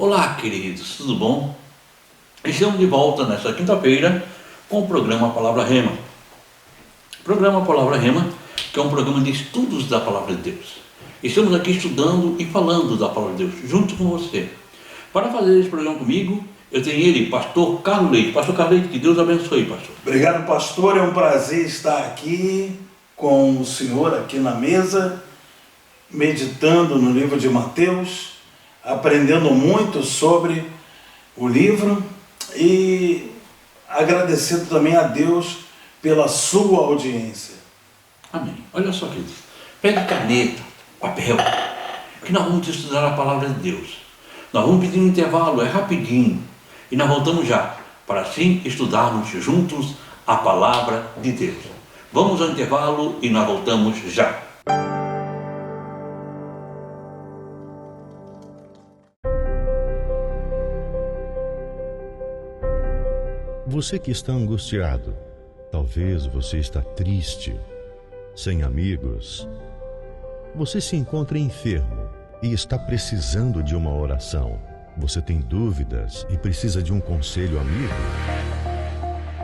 Olá, queridos, tudo bom? Estamos de volta nesta quinta-feira com o programa Palavra Rema. O programa Palavra Rema, que é um programa de estudos da Palavra de Deus. Estamos aqui estudando e falando da Palavra de Deus, junto com você. Para fazer esse programa comigo, eu tenho ele, pastor Carlos Leite. Pastor Carlos Leite, que Deus abençoe, pastor. Obrigado, pastor. É um prazer estar aqui com o senhor aqui na mesa, meditando no livro de Mateus, aprendendo muito sobre o livro e agradecendo também a Deus pela sua audiência. Amém. Olha só, queridos. Pegue caneta, papel, que nós vamos estudar a palavra de Deus. Nós vamos pedir um intervalo, é rapidinho. E nós voltamos já, para assim estudarmos juntos a palavra de Deus. Vamos ao intervalo e nós voltamos já. Você que está angustiado, talvez você está triste, sem amigos. Você se encontra enfermo e está precisando de uma oração. Você tem dúvidas e precisa de um conselho amigo?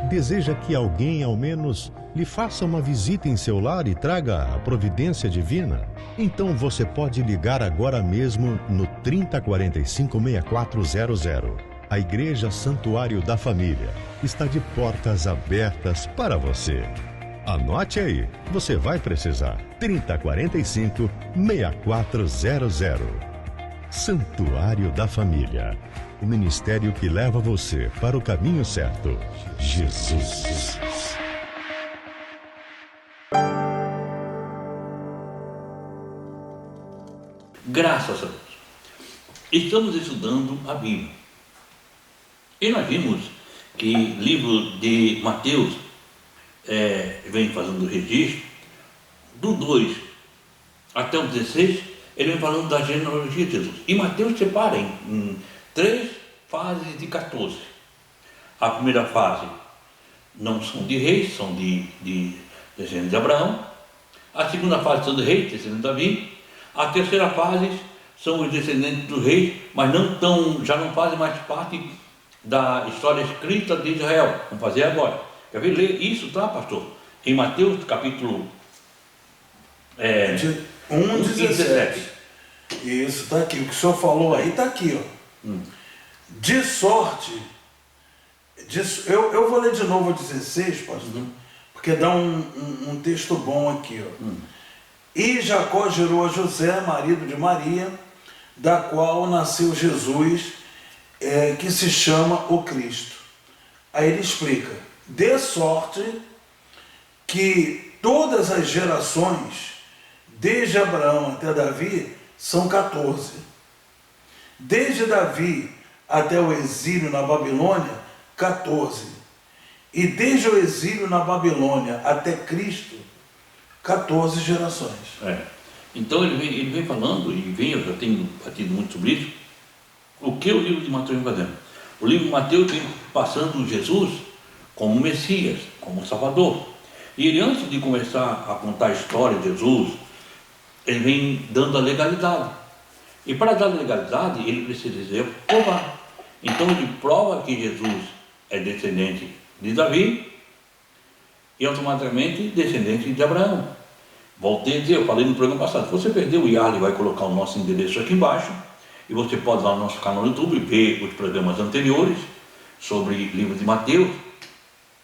Deseja que alguém, ao menos, lhe faça uma visita em seu lar e traga a providência divina? Então você pode ligar agora mesmo no 3045-6400. A Igreja Santuário da Família está de portas abertas para você. Anote aí, você vai precisar. 3045-6400. Santuário da Família. O ministério que leva você para o caminho certo. Jesus. Graças a Deus. Estamos estudando a Bíblia. E nós vimos que o livro de Mateus vem fazendo o registro do 2 até o 16, ele vem falando da genealogia de Jesus. E Mateus separa em 3 fases de 14. A primeira fase não são de reis, são de descendentes de Abraão. A segunda fase são de reis, descendentes de Davi. A terceira fase são os descendentes dos reis, mas já não fazem mais parte da história escrita de Israel. Vamos fazer agora. Quer ver ler isso, tá, pastor? Em Mateus capítulo 1:17. Isso, está aqui. O que o senhor falou aí está aqui, ó. De sorte, eu vou ler de novo o 16, pastor, porque dá um texto bom aqui, ó. E Jacó gerou a José, marido de Maria, da qual nasceu Jesus, que se chama o Cristo. Aí ele explica: de sorte que todas as gerações, desde Abraão até Davi, são 14. Desde Davi até o exílio na Babilônia, 14. E desde o exílio na Babilônia até Cristo, 14 gerações. Então ele vem falando, eu já tenho batido muito sobre isso, o que o livro de Mateus vem fazendo. O livro de Mateus vem passando Jesus como Messias, como Salvador. E ele, antes de começar a contar a história de Jesus, ele vem dando a legalidade. E para dar a legalidade, ele precisa dizer provar. Então ele prova que Jesus é descendente de Davi e automaticamente descendente de Abraão. Voltei a dizer, eu falei no programa passado, se você perdeu, o Yarley vai colocar o nosso endereço aqui embaixo, e você pode ir lá no nosso canal no YouTube ver os programas anteriores sobre o livro de Mateus,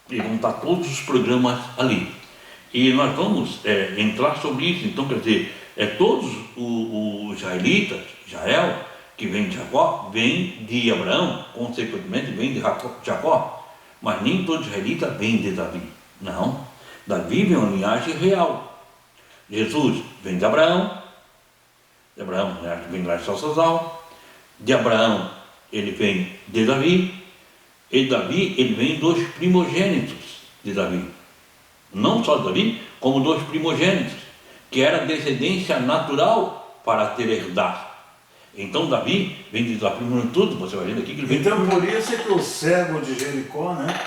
e vão estar todos os programas ali. E nós vamos entrar sobre isso. Então, quer dizer, todos os israelitas, Israel, que vem de Jacó, vem de Abraão, consequentemente vem de Jacó, mas nem todo israelita vem de Davi. Não, Davi vem uma linhagem real. Jesus vem de Abraão vem lá de Salsazal, de Abraão ele vem de Davi, e Davi ele vem dos primogênitos de Davi. Não só de Davi, como dos primogênitos, que era descendência natural para ter herdar. Então Davi vem de da primogenitura, você vai vendo aqui que ele vem. Então por isso é que o cego de Jericó, né?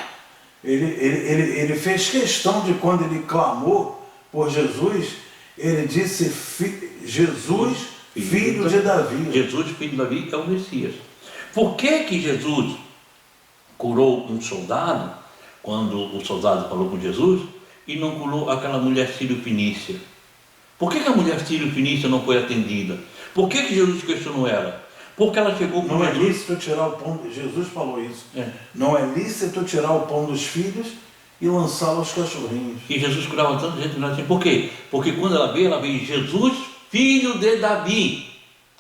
Ele fez questão de, quando ele clamou por Jesus, ele disse Jesus, filho de Davi. Jesus, filho de Davi, é o Messias. Por que Jesus curou um soldado, quando o soldado falou com Jesus, e não curou aquela mulher sírio-fenícia? Por que a mulher sírio-fenícia não foi atendida? Por que Jesus questionou ela? Porque ela chegou com Não é Jesus. lícito tirar o pão, Jesus falou isso. É. Não é lícito tirar o pão dos filhos e lançá-lo aos cachorrinhos. E Jesus curava tanta gente, não é assim. Por quê? Porque quando ela veio, Jesus, filho de Davi,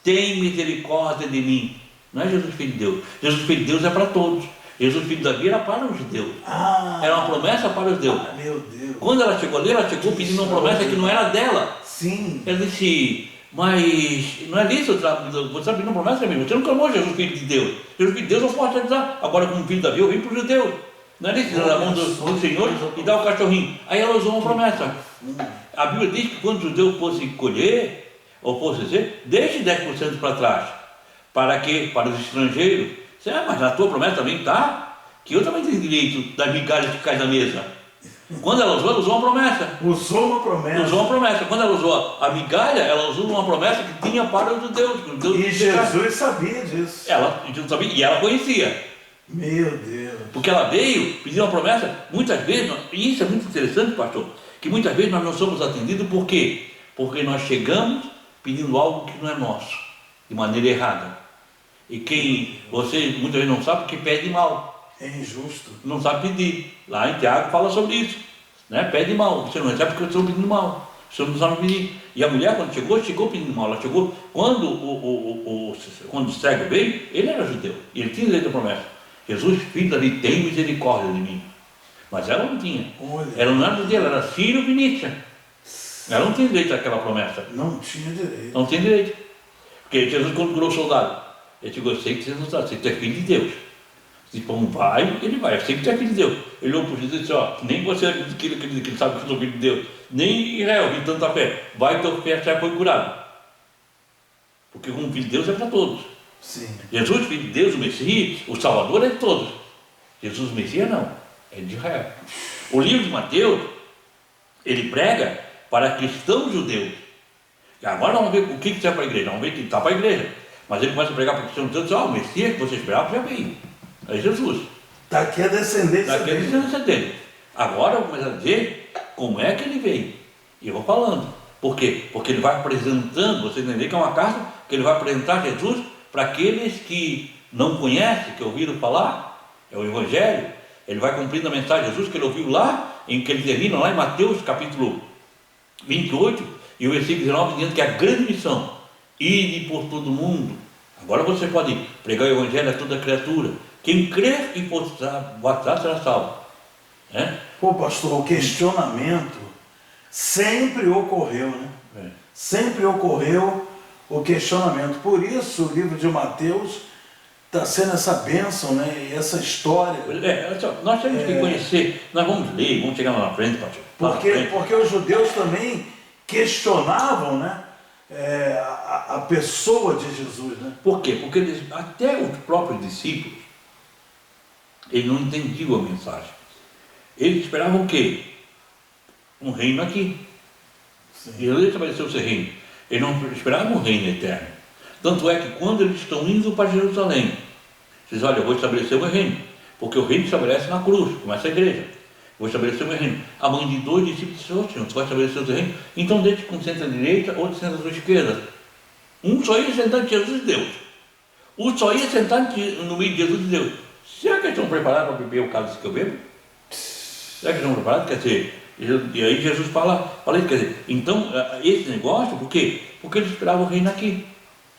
tem misericórdia de mim. Não é Jesus, filho de Deus. Jesus, filho de Deus, é para todos. Jesus, filho de Davi, era para os judeus. Era uma promessa para os judeus. Meu Deus. Quando ela chegou ali, ela chegou pedindo uma promessa que não era dela. Sim. Ela disse, mas não é isso, você está pedindo uma promessa, amigo? Você não clamou Jesus, filho de Deus. Jesus, filho de Deus, eu posso te dar. Agora, como filho de Davi, eu vim para os judeus. Não é isso, na mão do Senhor e dá o cachorrinho. Aí ela usou uma promessa. A Bíblia diz que quando o judeu fosse colher, ou fosse ser, deixe 10% para trás. Para quê? Para os estrangeiros. Mas na tua promessa também está que eu também tenho direito das migalhas que caem na mesa. Quando ela usou uma promessa. Usou uma promessa. Usou uma promessa. Quando ela usou a migalha, ela usou uma promessa que tinha para os judeus. E Jesus sabia disso. Ela sabia, e ela conhecia. Meu Deus. Porque ela veio pedir uma promessa, muitas vezes, e isso é muito interessante, pastor, que muitas vezes nós não somos atendidos, por quê? Porque nós chegamos pedindo algo que não é nosso, de maneira errada. E você muitas vezes não sabe porque pede mal. É injusto. Não sabe pedir. Lá em Tiago fala sobre isso. Né? Pede mal. Você não recebe porque eu estou pedindo mal. Você não sabe pedir. E a mulher, quando chegou pedindo mal. Ela chegou, quando o cego veio, ele era judeu. E ele tinha direito à promessa. Jesus, filho de Davi, tem misericórdia de mim. Mas ela não tinha. Olha. Ela não era judeu, ela era sírio-fenícia. Ela não tinha direito àquela promessa. Não tinha direito. Não tinha direito. Porque Jesus, quando curou o soldado, ele disse, eu sei que você não sabe, você é filho de Deus. Se como vai, ele vai. Eu sei que você é filho de Deus. Ele olhou para Jesus e disse, nem você acredita que sabe que eu sou filho de Deus, nem Israel vi tanta fé. Vai, teu fé já foi curado. Porque como filho de Deus é para todos. Sim. Jesus, filho de Deus, o Messias, o Salvador é de todos. Jesus, o Messias, não. É de Israel. O livro de Mateus, ele prega para cristãos judeus. E agora vamos ver o que está para a igreja. Vamos ver que está para a igreja. Mas ele começa a pregar para cristãos judeus, o Messias que você esperava já veio. É Jesus. Daqui a descendência Daqui a descendência dele. Agora eu vou começar a dizer como é que ele veio. E eu vou falando. Por quê? Porque ele vai apresentando, você entender que é uma carta que ele vai apresentar Jesus para aqueles que não conhecem, que ouviram falar, é o Evangelho. Ele vai cumprindo a mensagem de Jesus que ele ouviu lá, em que ele termina lá em Mateus capítulo 28, e o versículo 19, dizendo que a grande missão, ide por todo mundo. Agora você pode pregar o Evangelho a toda criatura. Quem crer e for batizado será salvo. Pô, pastor, o questionamento sempre ocorreu, né? Sempre ocorreu o questionamento. Por isso o livro de Mateus está sendo essa bênção, né? E essa história. Nós temos que conhecer, nós vamos ler, vamos chegar lá na frente, pastor. Porque os judeus também questionavam, né? A pessoa de Jesus, né? Por quê? Porque até os próprios discípulos, eles não entendiam a mensagem. Eles esperavam o quê? Um reino aqui. Sim. E ele estabeleceu o seu reino. Eles não esperavam um reino eterno. Tanto é que quando eles estão indo para Jerusalém, eles dizem, olha, eu vou estabelecer o meu reino. Porque o reino estabelece na cruz, começa a igreja. Vou estabelecer o meu reino. A mãe de 2 discípulos disse, Senhor, tu vai estabelecer o teu reino? Então deixe que um senta à direita, outro senta à sua esquerda. Um só ia sentar entre Jesus e Deus. Um só ia sentar no meio de Jesus e Deus. Será que eles estão preparados para beber o cálice que eu bebo? Será que eles estão preparados? Quer dizer, e aí Jesus fala isso, quer dizer, então esse negócio, por quê? Porque eles esperavam o reino aqui.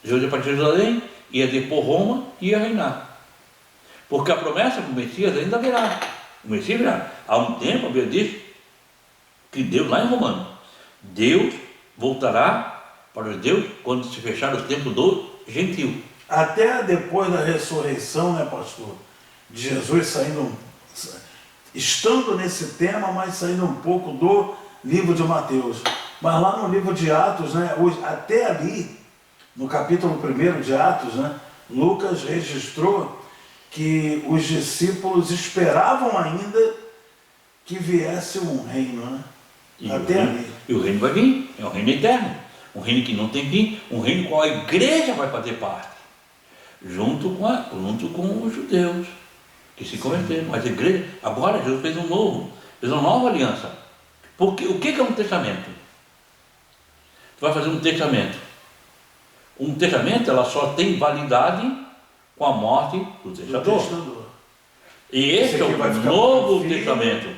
Jesus ia para Jerusalém, ia depor Roma e ia reinar. Porque a promessa do Messias ainda virá. O Messias virá. Há um tempo, a Bíblia diz que Deus, lá em Romano, Deus voltará para os judeus quando se fechar os templos do gentil. Até depois da ressurreição, né, pastor? De Jesus estando nesse tema, mas saindo um pouco do livro de Mateus. Mas lá no livro de Atos, né, até ali, no capítulo 1 de Atos, né, Lucas registrou que os discípulos esperavam ainda que viesse um reino, né? E o reino vai vir, é um reino eterno, um reino que não tem fim, um reino com a igreja vai fazer parte. junto com os judeus que se converteram. Mas a igreja, agora Jesus fez uma nova aliança. Porque o que é um testamento? Tu vai fazer um testamento. Um testamento, ela só tem validade com a morte do testador. E esse é o novo testamento.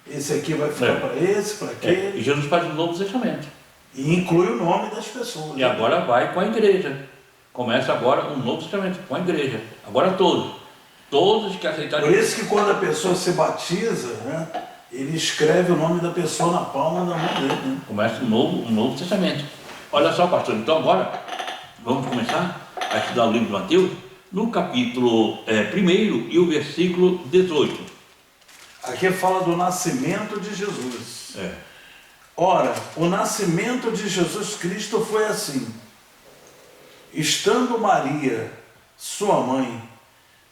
Esse aqui vai ficar para esse, para aquele. E Jesus faz um novo testamento. E inclui o nome das pessoas. E agora vai com a igreja. Começa agora um novo testamento com a igreja. Agora todos que aceitarem. Por isso que quando a pessoa se batiza, né, ele escreve o nome da pessoa na palma da mão dele. Né? Começa um novo testamento. Olha só, pastor, então agora vamos começar a estudar o livro de Mateus no capítulo 1 e o versículo 18. Aqui fala do nascimento de Jesus. Ora, o nascimento de Jesus Cristo foi assim. Estando Maria, sua mãe,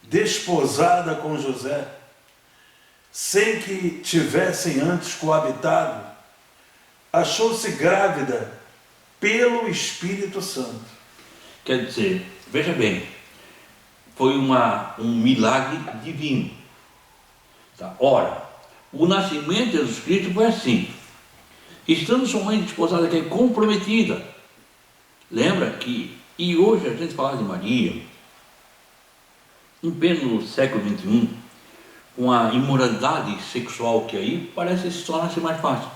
desposada com José, sem que tivessem antes coabitado, achou-se grávida pelo Espírito Santo. Quer dizer, veja bem, foi um milagre divino. Tá? Ora, o nascimento de Jesus Cristo foi assim. Estando sua mãe desposada, que é comprometida. Lembra que, e hoje a gente fala de Maria, em pleno século XXI, com a imoralidade sexual que aí parece se tornar-se mais fácil.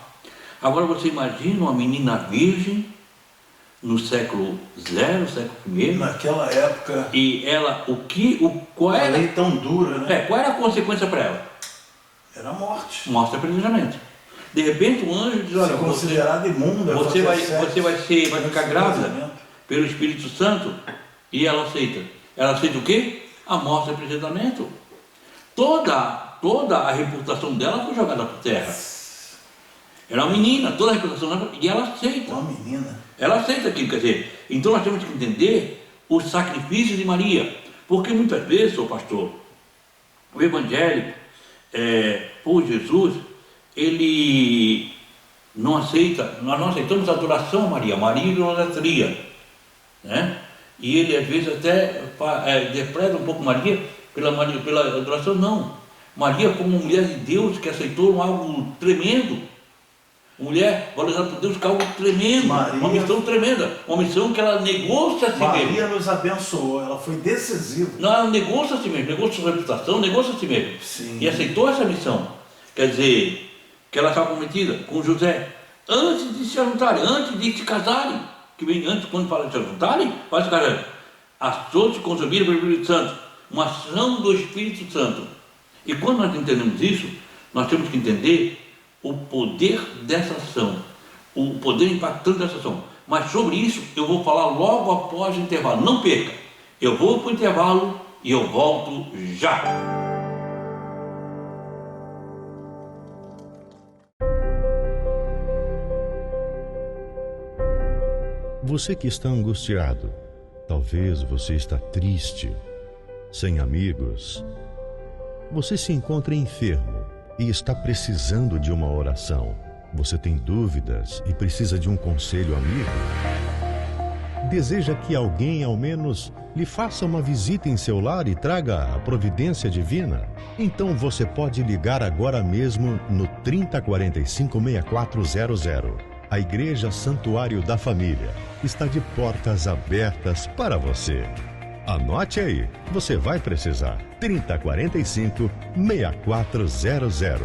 Agora você imagina uma menina virgem no século zero, século I. Naquela época. E ela, qual era? Uma lei tão dura, né? Qual era a consequência para ela? Era a morte. Morte e apedrejamento. De repente o anjo diz, olha, considerada imunda, você vai ficar grávida pelo Espírito Santo, e ela aceita. Ela aceita o quê? A morte e apedrejamento. Toda a reputação dela foi jogada por terra. Era uma menina, toda a reputação dela, e ela aceita. Uma menina. Ela aceita aquilo, quer dizer, então nós temos que entender o sacrifício de Maria, porque muitas vezes, ô pastor, o evangélico, por Jesus, ele não aceita, nós não aceitamos a adoração a Maria, Maria e idolatria, né? E ele às vezes até depreza um pouco Maria pela adoração, não. Maria como mulher de Deus que aceitou algo tremendo, mulher valorizada por Deus, que é algo tremendo, Maria, uma missão tremenda, uma missão que ela negou-se a si mesma. Maria nos abençoou, ela foi decisiva. Não, ela negou-se a si mesma, negou sua reputação, negou-se a si mesma. Sim. E aceitou essa missão. Quer dizer, que ela estava comprometida com José, antes de se juntarem, antes de se casarem, que vem antes, quando fala de se juntarem, vai se casarem. Assou-se com pelo Espírito Santo, uma ação do Espírito Santo. E quando nós entendemos isso, nós temos que entender o poder dessa ação, o poder impactante dessa ação. Mas sobre isso eu vou falar logo após o intervalo. Não perca, eu vou para o intervalo e eu volto já. Você que está angustiado, talvez você está triste, sem amigos. Você se encontra enfermo e está precisando de uma oração. Você tem dúvidas e precisa de um conselho amigo? Deseja que alguém, ao menos, lhe faça uma visita em seu lar e traga a providência divina? Então você pode ligar agora mesmo no 3045-6400. A Igreja Santuário da Família está de portas abertas para você. Anote aí, você vai precisar. 3045-6400.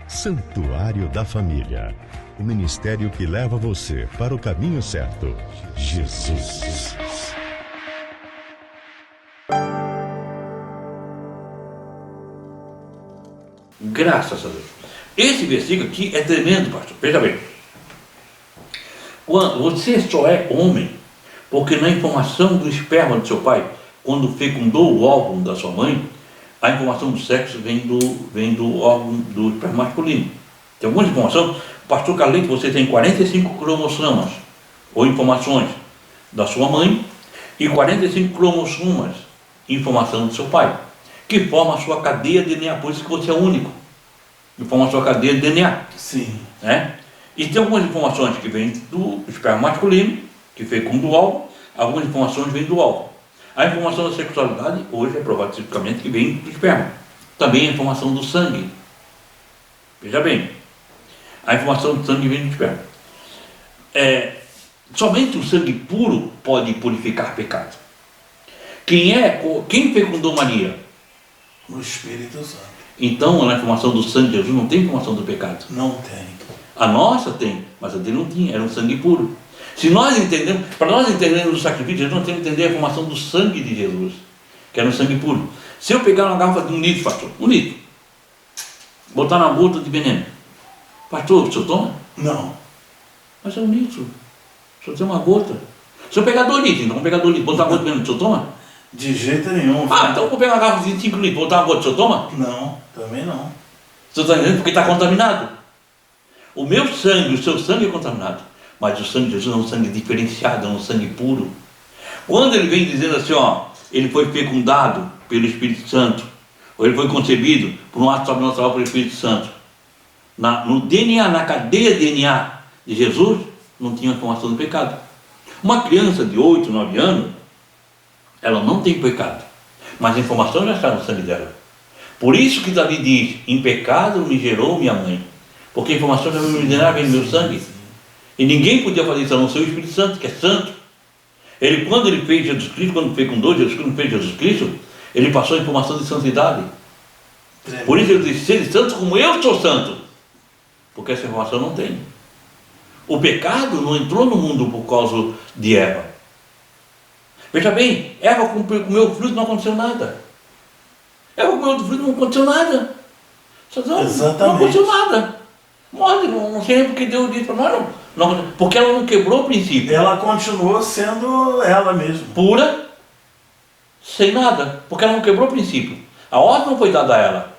Santuário da Família. O ministério que leva você para o caminho certo. Jesus. Graças a Deus. Esse versículo aqui é tremendo, pastor. Veja bem. Você só é homem porque na informação do esperma do seu pai, quando fecundou o órgão da sua mãe, a informação do sexo vem do órgão do esperma masculino. Tem algumas informações. Pastor Carlito, você tem 45 cromossomas ou informações da sua mãe e 45 cromossomas, informação do seu pai, que forma a sua cadeia de DNA, por isso que você é único. Que forma a sua cadeia de DNA. Sim. Né? E tem algumas informações que vêm do esperma masculino, que fecunda o órgão, algumas informações vêm do órgão. A informação da sexualidade, hoje é provado cientificamente que vem do esperma. Também a informação do sangue. Veja bem, a informação do sangue vem do esperma. Somente o sangue puro pode purificar pecado. Quem fecundou Maria? O Espírito Santo. Então, na informação do sangue de Jesus não tem informação do pecado. Não tem. A nossa tem, mas a dele não tinha, era um sangue puro. Se nós entendemos, para nós entendermos o sacrifício de Jesus, nós temos que entender a informação do sangue de Jesus, que era um sangue puro. Se eu pegar uma garrafa de 1 litro, pastor, 1 litro, botar na gota de veneno, pastor, o senhor toma? Não. Mas é 1 litro, o senhor tem uma gota. Se eu pegar 2 litros, então vamos pegar 2 litros, botar uma gota de veneno, o senhor toma? De jeito nenhum. Então eu vou pegar uma garrafa de 5 litros, botar uma gota, o senhor toma? Não, também não. O senhor está entendendo? Porque está contaminado. O meu sangue, o seu sangue é contaminado. Mas o sangue de Jesus é um sangue diferenciado, é um sangue puro. Quando ele vem dizendo assim, ele foi fecundado pelo Espírito Santo, ou ele foi concebido por um ato sobrenatural pelo Espírito Santo, no DNA, na cadeia DNA de Jesus, não tinha informação do pecado. Uma criança de 8, 9 anos, ela não tem pecado, mas a informação já está no sangue dela. Por isso que Davi diz, em pecado me gerou minha mãe, porque a informação já vem no meu sangue. E ninguém podia fazer isso a não ser o Espírito Santo, que é santo. Quando ele fez Jesus Cristo, quando fecundou Jesus Cristo, fez Jesus Cristo, ele passou a informação de santidade. Por isso ele disse, sede santo como eu sou santo. Porque essa informação não tem. O pecado não entrou no mundo por causa de Eva. Veja bem, Eva comeu o fruto, não aconteceu nada. Eva comeu o fruto, não aconteceu nada. Não aconteceu nada. Morre, não sei porque Deus disse para nós, não, porque ela não quebrou o princípio. Ela continuou sendo ela mesma. Pura, sem nada, porque ela não quebrou o princípio. A ordem não foi dada a ela,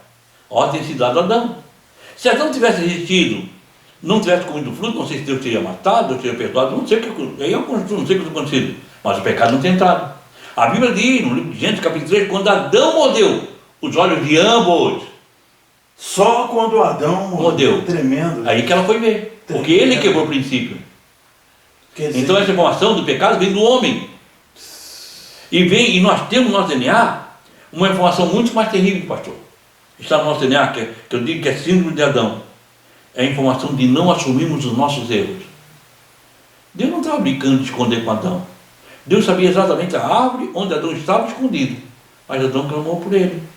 a ordem tem sido dada a Adão. Se Adão tivesse resistido, não tivesse comido o fruto, não sei se Deus teria matado, Deus teria perdoado, não sei o que teria acontecido, mas o pecado não tem entrado. A Bíblia diz, no livro de Gênesis, capítulo 3, quando Adão mordeu os olhos de ambos, só quando Adão mordeu, tremendo. Aí que ela foi ver, porque ele quebrou o princípio. Dizer, então essa informação do pecado vem do homem. E nós temos no nosso DNA uma informação muito mais terrível, pastor. Está no nosso DNA, que eu digo que é síndrome de Adão. É a informação de não assumirmos os nossos erros. Deus não estava brincando de esconder com Adão. Deus sabia exatamente a árvore onde Adão estava escondido. Mas Adão clamou por ele.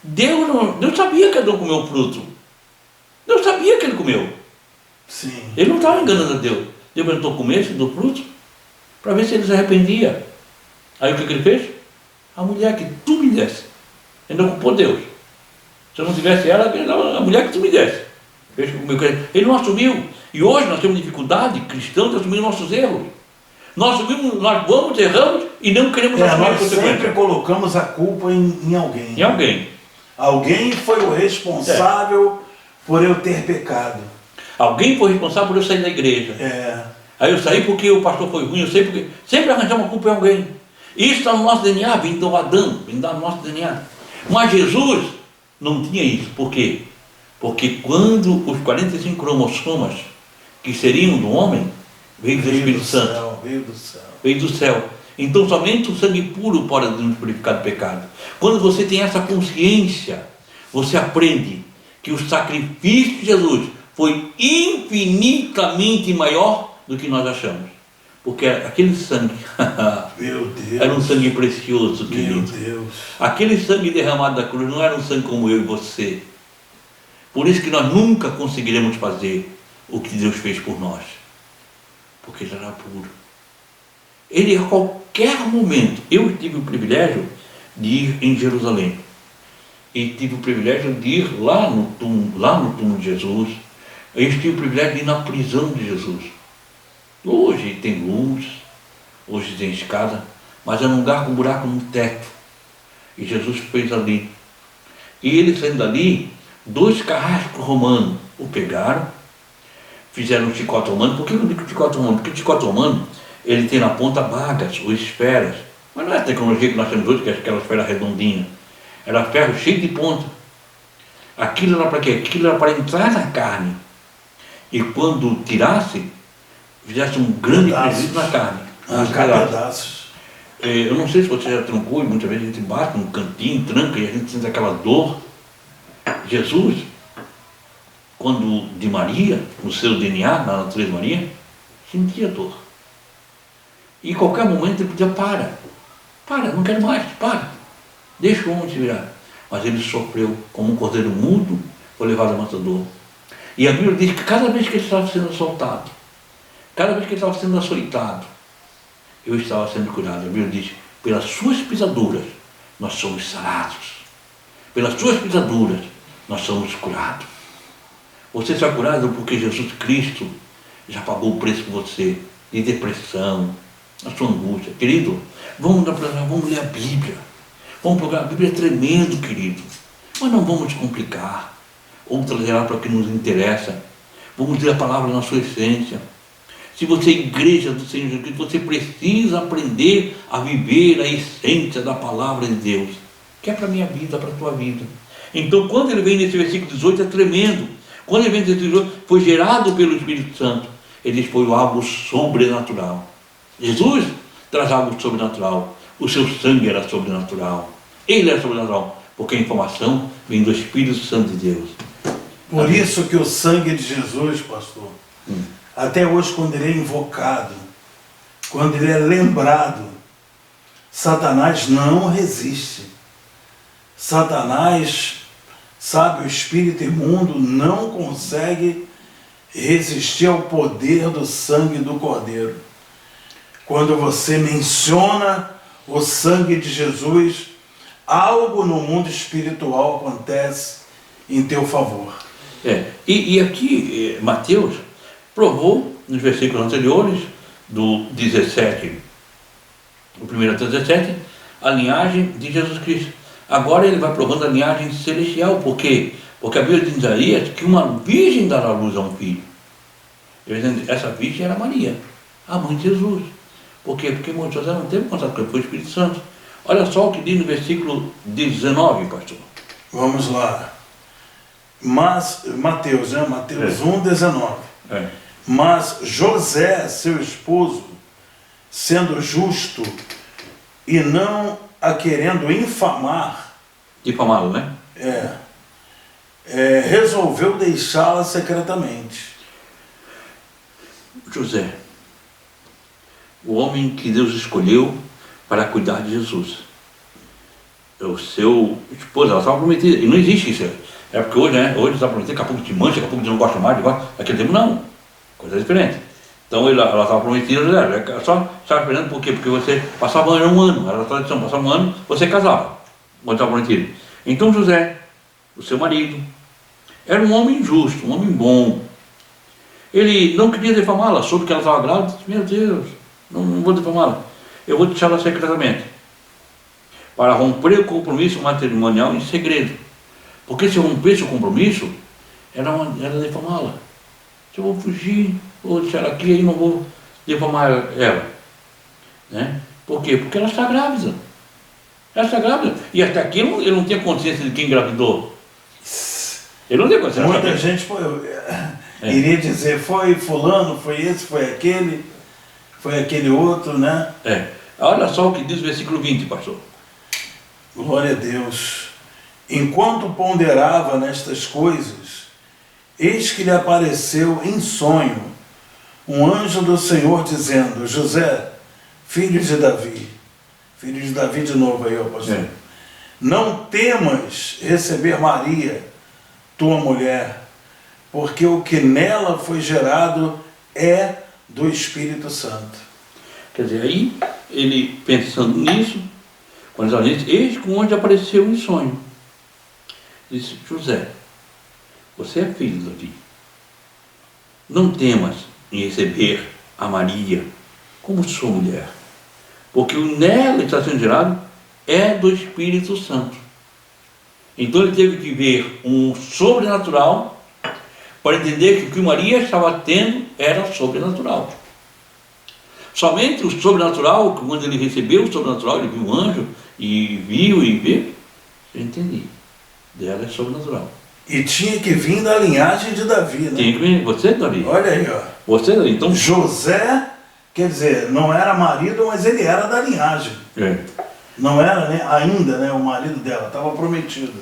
Deus sabia que Adão comeu o fruto. Deus sabia que ele comeu. Sim. Ele não estava enganando a Deus. Deus perguntou, comesse do fruto? Para ver se ele se arrependia. Aí o que ele fez? A mulher que tu me desse. Ele não culpou Deus. Se eu não tivesse ela, a mulher que tu me desse. Ele não assumiu. E hoje nós temos dificuldade, cristãos, de assumir nossos erros. Nós vamos, erramos e não queremos assumir a consequência. Nós sempre colocamos a culpa em alguém. Em alguém. Alguém foi o responsável por eu ter pecado. Alguém foi responsável por eu sair da igreja. Aí eu saí porque o pastor foi ruim, eu sei porque. Sempre arranjamos a culpa em alguém. Isso está no nosso DNA, vem do Adão, vem do nosso DNA. Mas Jesus não tinha isso. Por quê? Porque quando os 45 cromossomas que seriam do homem, veio do Espírito Santo. Veio do céu. Então somente o sangue puro pode nos purificar do pecado. Quando você tem essa consciência, você aprende que o sacrifício de Jesus foi infinitamente maior do que nós achamos. Porque aquele sangue, meu Deus, era um sangue precioso, querido. Meu Deus. Aquele sangue derramado da cruz não era um sangue como eu e você. Por isso que nós nunca conseguiremos fazer o que Deus fez por nós. Porque ele era puro. Ele, a qualquer momento, eu tive o privilégio de ir em Jerusalém. E tive o privilégio de ir lá no túmulo de Jesus. Eu tive o privilégio de ir na prisão de Jesus. Hoje tem luz, hoje tem escada, mas é um lugar com buraco no teto. E Jesus fez ali. E ele saindo dali, 2 carrascos romanos o pegaram, fizeram um chicote romano. Por que eu digo chicote romano? Porque o chicote romano, ele tem na ponta bagas ou esferas. Mas não é a tecnologia que nós temos hoje, que é aquela esfera redondinha. Era ferro cheio de ponta. Aquilo era para quê? Aquilo era para entrar na carne. E quando tirasse, fizesse um grande prejuízo na carne. Arrancar pedaços. Eu não sei se você já trancou, e muitas vezes a gente bate num cantinho, tranca e a gente sente aquela dor. Jesus, quando de Maria, no seu DNA, na natureza de Maria, sentia dor. E em qualquer momento ele podia, para, não quero mais, deixa o homem se virar. Mas ele sofreu como um cordeiro mudo, foi levado a matador. E a Bíblia diz que cada vez que ele estava sendo soltado, cada vez que ele estava sendo açoitado, eu estava sendo curado. A Bíblia diz, pelas suas pisaduras nós somos sarados. Pelas suas pisaduras nós somos curados. Você será curado porque Jesus Cristo já pagou o preço por você, de depressão, a sua angústia. Querido, vamos ler a Bíblia. Vamos procurar. A Bíblia é tremendo, querido. Mas não vamos complicar. Vamos trazer ela para o que nos interessa. Vamos ler a palavra na sua essência. Se você é igreja do Senhor Jesus Cristo, você precisa aprender a viver a essência da palavra de Deus, que é para a minha vida, para a tua vida. Então, quando ele vem nesse versículo 18, é tremendo. Quando ele vem nesse versículo 18, foi gerado pelo Espírito Santo. Ele diz, foi algo sobrenatural. Jesus traz algo sobrenatural. O seu sangue era sobrenatural. Ele era sobrenatural, porque a informação vem do Espírito Santo de Deus. Por isso que o sangue de Jesus, pastor, até hoje, quando ele é invocado, quando ele é lembrado, Satanás não resiste. Satanás, sabe, o espírito imundo não consegue resistir ao poder do sangue do Cordeiro. Quando você menciona o sangue de Jesus, algo no mundo espiritual acontece em teu favor. E aqui, Mateus provou, nos versículos anteriores, do 17, o 1 até 17, a linhagem de Jesus Cristo. Agora ele vai provando a linhagem celestial. Por quê? Porque a Bíblia diz em Isaías que uma virgem dará luz a um filho. Essa virgem era Maria, a mãe de Jesus. Por quê? Porque José não teve contato com ele, foi o Espírito Santo. Olha só o que diz no versículo 19, pastor. Vamos lá. Mas, Mateus 1, 19. Mas José, seu esposo, sendo justo e não a querendo infamar, Difamá-lo, né? resolveu deixá-la secretamente. José, o homem que Deus escolheu para cuidar de Jesus. O seu esposo, ela estava prometida. E não existe isso. É porque hoje, né? Hoje está prometido, daqui a pouco te mancha, daqui a pouco te não gosta mais, aquele tempo não. Coisa diferente. Então ela estava prometida, ela só estava esperando por quê? Porque você passava um ano, era a tradição, passava um ano, você casava, quando estava prometido. Então José, o seu marido, era um homem justo, um homem bom. Ele não queria difamá-la, soube que ela estava grávida, disse, meu Deus, não vou difamá-la, eu vou deixá-la secretamente, para romper o compromisso matrimonial em segredo. Porque se eu rompesse o compromisso, era difamá-la. Se eu vou fugir, vou deixar ela aqui, aí não vou difamar ela. Né? Por quê? Porque ela está grávida. Ela está grávida. E até aqui ele não tinha consciência de quem engravidou. Ele não tinha consciência. Muita gente iria dizer, foi fulano, foi esse, foi aquele outro, né? Olha só o que diz o versículo 20, pastor. Glória a Deus. Enquanto ponderava nestas coisas, eis que lhe apareceu em sonho um anjo do Senhor dizendo, José, filho de Davi de novo aí, ó, pastor. Não temas receber Maria, tua mulher, porque o que nela foi gerado é do Espírito Santo. Quer dizer, aí, ele pensando nisso, quando ele disse, eis que um anjo apareceu em sonho. Disse, José, você é filho de Davi. Não temas em receber a Maria como sua mulher, porque o nela está sendo gerado é do Espírito Santo. Então ele teve que ver um sobrenatural para entender que o que Maria estava tendo era sobrenatural. Somente o sobrenatural, quando ele recebeu o sobrenatural, ele viu um anjo e viu, eu entendi. Dela é sobrenatural. E tinha que vir da linhagem de Davi, né? Tinha que vir, você, Davi. Olha aí, ó. Você, Davi. Então, José Quer dizer, não era marido, mas ele era da linhagem. É. Não era, né, ainda, né, o marido dela, estava prometido.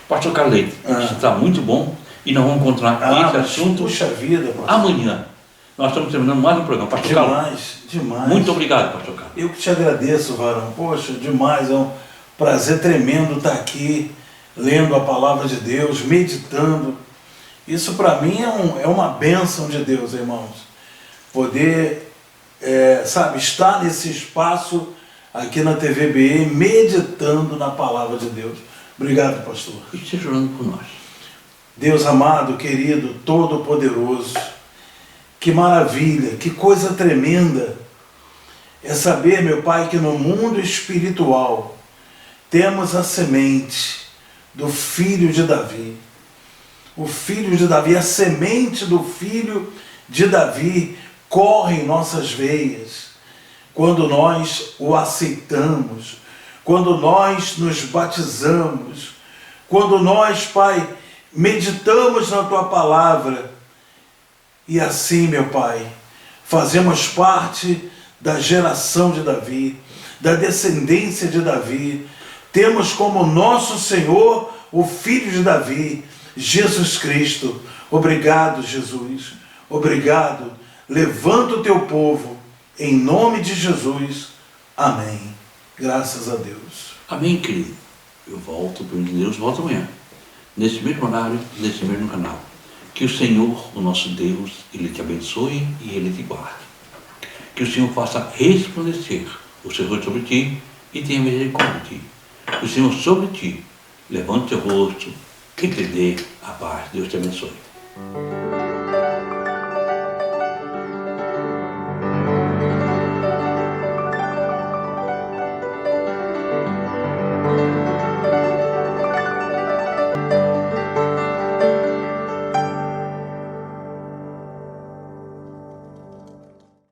Pastor Carleito, isso está muito bom e nós vamos encontrar esse assunto puxa vida, pastor. amanhã. Nós estamos terminando mais um programa. Pastor Carlos, Demais. muito obrigado, Pastor Carlos. Eu que te agradeço, varão. Poxa, demais. É um prazer tremendo estar aqui, lendo a palavra de Deus, meditando. Isso para mim é uma bênção de Deus, irmãos. Poder, estar nesse espaço aqui na TVBE, meditando na palavra de Deus. Obrigado, pastor. E esteja orando por nós. Deus amado, querido, todo-poderoso, que maravilha, que coisa tremenda é saber, meu Pai, que no mundo espiritual temos a semente do filho de Davi. O filho de Davi, a semente do filho de Davi corre em nossas veias quando nós o aceitamos, quando nós nos batizamos, quando nós, Pai, meditamos na Tua palavra. E assim, meu Pai, fazemos parte da geração de Davi, da descendência de Davi. Temos como nosso Senhor o Filho de Davi, Jesus Cristo. Obrigado, Jesus. Obrigado. Levanta o Teu povo, em nome de Jesus. Amém. Graças a Deus. Amém, querido. Eu volto, por Deus, volto amanhã. Nesse mesmo horário, nesse mesmo canal. Que o Senhor, o nosso Deus, Ele te abençoe e Ele te guarde. Que o Senhor faça resplandecer o seu rosto sobre ti e tenha misericórdia de ti. Que o Senhor sobre ti levante o rosto e te dê a paz. Deus te abençoe.